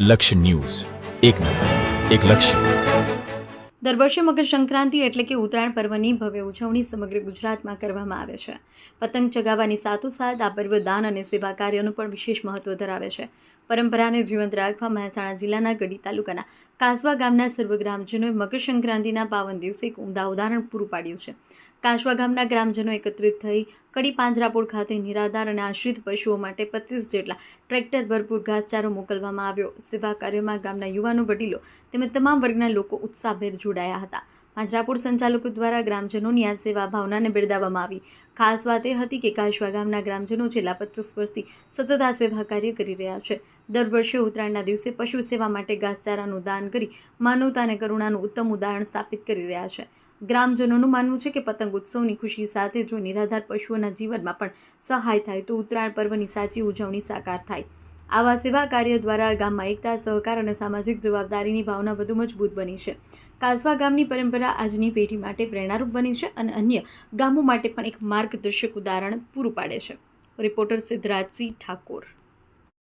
લક્ષ્ય ન્યૂઝ, એક નજર, એક લક્ષ્ય. દર વર્ષે મકર સંક્રાંતિ એટલે કે ઉત્તરાયણ પર્વની ભવ્ય ઉજવણી સમગ્ર ગુજરાતમાં કરવામાં આવે છે. પતંગ ચગાવવાની સાથોસાથ આ પર્વ દાન અને સેવા કાર્યનું પણ વિશેષ મહત્વ ધરાવે છે. પરંપરાને જીવંત રાખવા મહેસાણા જિલ્લાના ગઢી તાલુકાના કાસવા ગામના સર્વ ગ્રામજનોએ મકર સંક્રાંતિના પાવન દિવસે એક ઉમદા ઉદાહરણ પૂરું પાડ્યું છે. કાસવા ગામના ગ્રામજનો એકત્રિત થઈ કડી પાંજરાપોળ ખાતે નિરાધાર અને આશ્રિત પશુઓ માટે 25 જેટલા ટ્રેક્ટર ભરપૂર ઘાસચારો મોકલવામાં આવ્યો. સેવા કાર્યમાં ગામના યુવાનો, વડીલો તેમજ તમામ વર્ગના લોકો ઉત્સાહભેર જોડાયા હતા. પાંજરાપોળ સંચાલકો દ્વારા ગ્રામજનોની આ સેવા ભાવનાને બિરદાવવામાં આવી. ખાસ વાત એ હતી કે કાસવા ગામના ગ્રામજનો છેલ્લા 25 વર્ષથી સતત આ સેવા કાર્ય કરી રહ્યા છે. દર વર્ષે ઉત્તરાયણના દિવસે પશુ સેવા માટે ઘાસચારાનું દાન કરી માનવતા અને કરુણાનું ઉત્તમ ઉદાહરણ સ્થાપિત કરી રહ્યા છે. ગ્રામજનોનું માનવું છે કે પતંગ ઉત્સવની ખુશી સાથે જો નિરાધાર પશુઓના જીવનમાં પણ સહાય થાય તો ઉત્તરાયણ પર્વની સાચી ઉજવણી સાકાર થાય. આવા સેવા કાર્ય દ્વારા ગામમાં એકતા, સહકાર અને સામાજિક જવાબદારીની ભાવના વધુ મજબૂત બની છે. કાસવા ગામની પરંપરા આજની પેઢી માટે પ્રેરણારૂપ બની છે અને અન્ય ગામો માટે પણ એક માર્ગદર્શક ઉદાહરણ પૂરું પાડે છે. રિપોર્ટર સિદ્ધરાજસિંહ ઠાકોર.